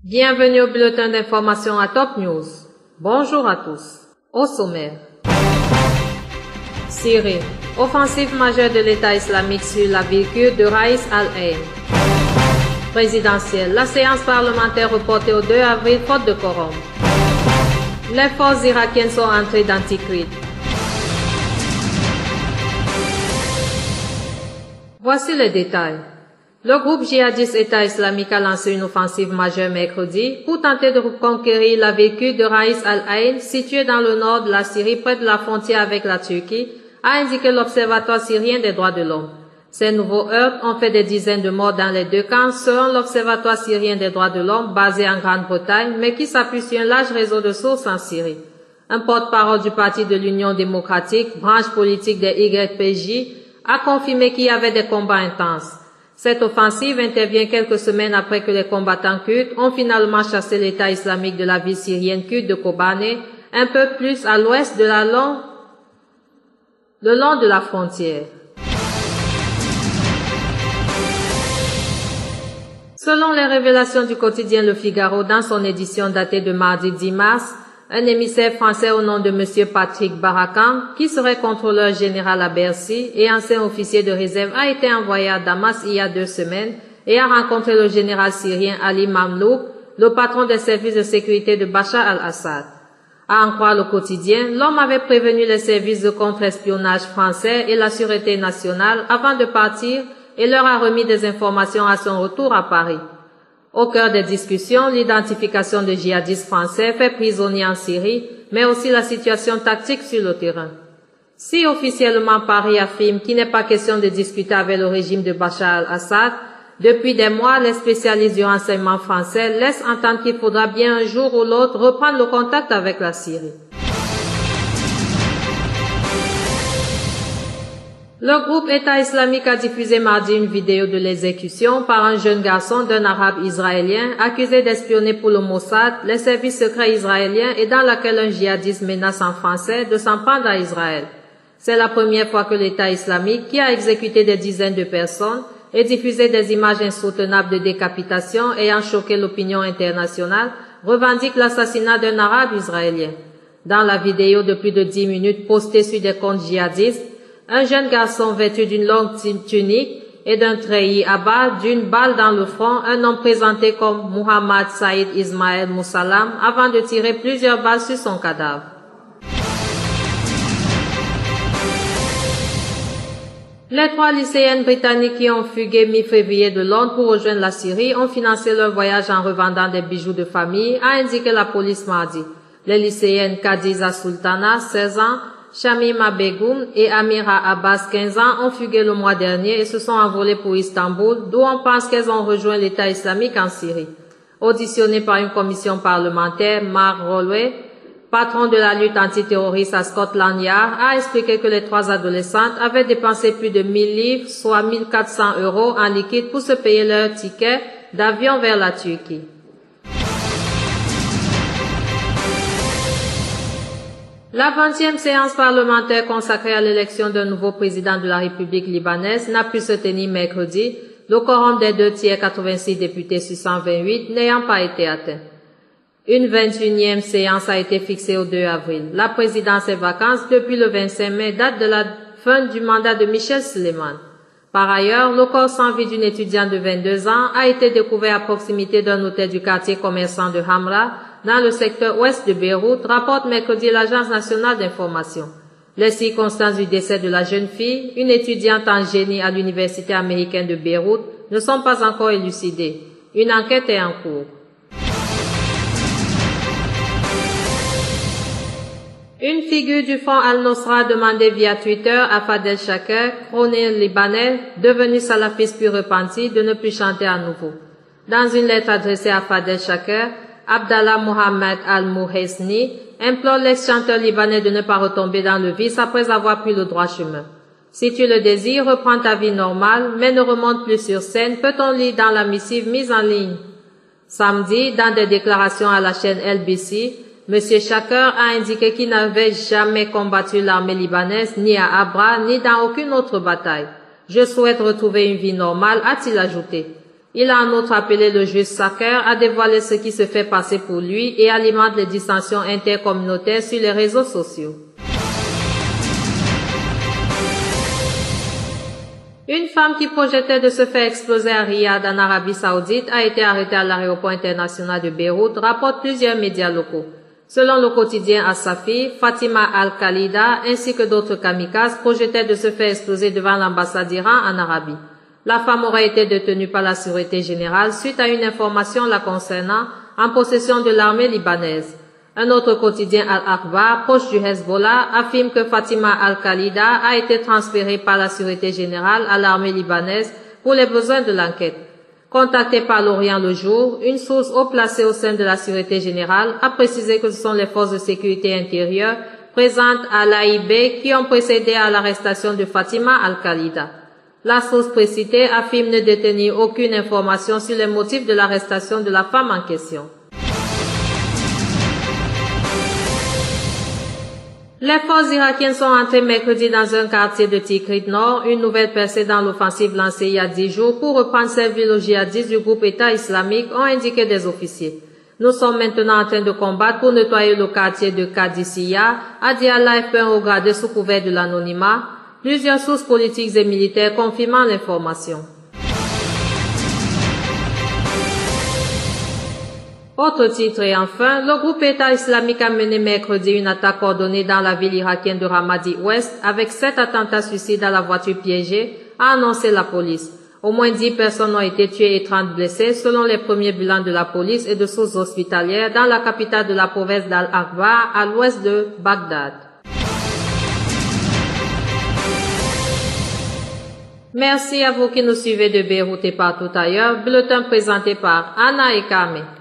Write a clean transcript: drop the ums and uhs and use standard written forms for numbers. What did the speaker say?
Bienvenue au bulletin d'information à Top News. Bonjour à tous. Au sommaire. Syrie. Offensive majeure de l'État islamique sur la ville kurde de Raïs al-Ain. Présidentielle. La séance parlementaire reportée au 2 avril faute de quorum. Les forces irakiennes sont entrées dans Tikrit. Voici les détails. Le groupe djihadiste État islamique a lancé une offensive majeure mercredi pour tenter de reconquérir la ville kurde de Raïs al-Ain, située dans le nord de la Syrie près de la frontière avec la Turquie, a indiqué l'Observatoire syrien des droits de l'homme. Ces nouveaux heurts ont fait des dizaines de morts dans les deux camps selon l'Observatoire syrien des droits de l'homme basé en Grande-Bretagne, mais qui s'appuie sur un large réseau de sources en Syrie. Un porte-parole du parti de l'Union démocratique, branche politique des YPJ, a confirmé qu'il y avait des combats intenses. Cette offensive intervient quelques semaines après que les combattants kurdes ont finalement chassé l'État islamique de la ville syrienne kurde de Kobane, un peu plus à l'ouest de le long de la frontière. Selon les révélations du quotidien Le Figaro dans son édition datée de mardi 10 mars, un émissaire français au nom de M. Patrick Barakan, qui serait contrôleur général à Bercy et ancien officier de réserve, a été envoyé à Damas il y a 2 semaines et a rencontré le général syrien Ali Mamlouk, le patron des services de sécurité de Bachar al-Assad. À en croire le quotidien, l'homme avait prévenu les services de contre-espionnage français et la sûreté nationale avant de partir et leur a remis des informations à son retour à Paris. Au cœur des discussions, l'identification de djihadistes français faits prisonniers en Syrie, mais aussi la situation tactique sur le terrain. Si officiellement Paris affirme qu'il n'est pas question de discuter avec le régime de Bachar al-Assad, depuis des mois, les spécialistes du renseignement français laissent entendre qu'il faudra bien un jour ou l'autre reprendre le contact avec la Syrie. Le groupe État islamique a diffusé mardi une vidéo de l'exécution par un jeune garçon d'un arabe israélien accusé d'espionner pour le Mossad, les services secrets israéliens, et dans laquelle un djihadiste menace en français de s'en prendre à Israël. C'est la première fois que l'État islamique, qui a exécuté des dizaines de personnes et diffusé des images insoutenables de décapitation ayant choqué l'opinion internationale, revendique l'assassinat d'un arabe israélien. Dans la vidéo de plus de 10 minutes postée sur des comptes djihadistes, un jeune garçon vêtu d'une longue tunique et d'un treillis à bas, d'une balle dans le front, un homme présenté comme Muhammad Saïd Ismaël Moussalam, avant de tirer plusieurs balles sur son cadavre. Les 3 lycéennes britanniques qui ont fugué mi-février de Londres pour rejoindre la Syrie ont financé leur voyage en revendant des bijoux de famille, a indiqué la police mardi. Les lycéennes Khadija Sultana, 16 ans, Shamima Begum et Amira Abbas, 15 ans, ont fugué le mois dernier et se sont envolées pour Istanbul, d'où on pense qu'elles ont rejoint l'État islamique en Syrie. Auditionné par une commission parlementaire, Mark Holloway, patron de la lutte antiterroriste à Scotland Yard, a expliqué que les 3 adolescentes avaient dépensé plus de 1000 livres, soit 1400 € en liquide pour se payer leur ticket d'avion vers la Turquie. La 20e séance parlementaire consacrée à l'élection d'un nouveau président de la République libanaise n'a pu se tenir mercredi, le quorum des 2 tiers 86 députés sur 128 n'ayant pas été atteint. Une 21e séance a été fixée au 2 avril. La présidence est vacante depuis le 25 mai, date de la fin du mandat de Michel Suleiman. Par ailleurs, le corps sans vie d'une étudiante de 22 ans a été découvert à proximité d'un hôtel du quartier commerçant de Hamra, dans le secteur ouest de Beyrouth, rapporte mercredi l'Agence nationale d'information. Les circonstances du décès de la jeune fille, une étudiante en génie à l'université américaine de Beyrouth, ne sont pas encore élucidées. Une enquête est en cours. Une figure du Front Al-Nosra a demandé via Twitter à Fadel Shaker, chroniste libanais, devenu salafiste puis repenti, de ne plus chanter à nouveau. Dans une lettre adressée à Fadel Shaker, Abdallah Mohamed Al-Mouhesni implore l'ex-chanteur libanais de ne pas retomber dans le vice après avoir pris le droit chemin. Si tu le désires, reprends ta vie normale, mais ne remonte plus sur scène, peut-on lire dans la missive mise en ligne. Samedi, dans des déclarations à la chaîne LBC, M. Shaker a indiqué qu'il n'avait jamais combattu l'armée libanaise, ni à Abra, ni dans aucune autre bataille. Je souhaite retrouver une vie normale, a-t-il ajouté. Il a en outre appelé le juge Saker à dévoiler ce qui se fait passer pour lui et alimente les dissensions intercommunautaires sur les réseaux sociaux. Une femme qui projetait de se faire exploser à Riyad en Arabie Saoudite a été arrêtée à l'aéroport international de Beyrouth, rapportent plusieurs médias locaux. Selon le quotidien Asafi, Fatima Al-Khalida ainsi que d'autres kamikazes projetaient de se faire exploser devant l'ambassade d'Iran en Arabie. La femme aurait été détenue par la Sûreté générale suite à une information la concernant en possession de l'armée libanaise. Un autre quotidien Al-Akhbar, proche du Hezbollah, affirme que Fatima Al-Khalida a été transférée par la Sûreté générale à l'armée libanaise pour les besoins de l'enquête. Contactée par l'Orient le jour, une source haut placée au sein de la Sûreté générale a précisé que ce sont les forces de sécurité intérieure présentes à l'AIB qui ont procédé à l'arrestation de Fatima Al-Khalida. La source précitée affirme ne détenir aucune information sur les motifs de l'arrestation de la femme en question. Les forces irakiennes sont entrées mercredi dans un quartier de Tikrit Nord, une nouvelle percée dans l'offensive lancée il y a 10 jours pour reprendre cette ville aux djihadistes du groupe État islamique, ont indiqué des officiers. Nous sommes maintenant en train de combattre pour nettoyer le quartier de Qadisiyah, a dit à l'AFP un haut gradé sous couvert de l'anonymat, plusieurs sources politiques et militaires confirmant l'information. Autre titre et enfin, le groupe État islamique a mené mercredi une attaque coordonnée dans la ville irakienne de Ramadi-Ouest avec 7 attentats suicides à la voiture piégée, a annoncé la police. Au moins 10 personnes ont été tuées et 30 blessées selon les premiers bilans de la police et de sources hospitalières dans la capitale de la province d'Al-Akbar à l'ouest de Bagdad. Merci à vous qui nous suivez de Beyrouth et partout ailleurs. Bulletin présenté par Anna et Kame.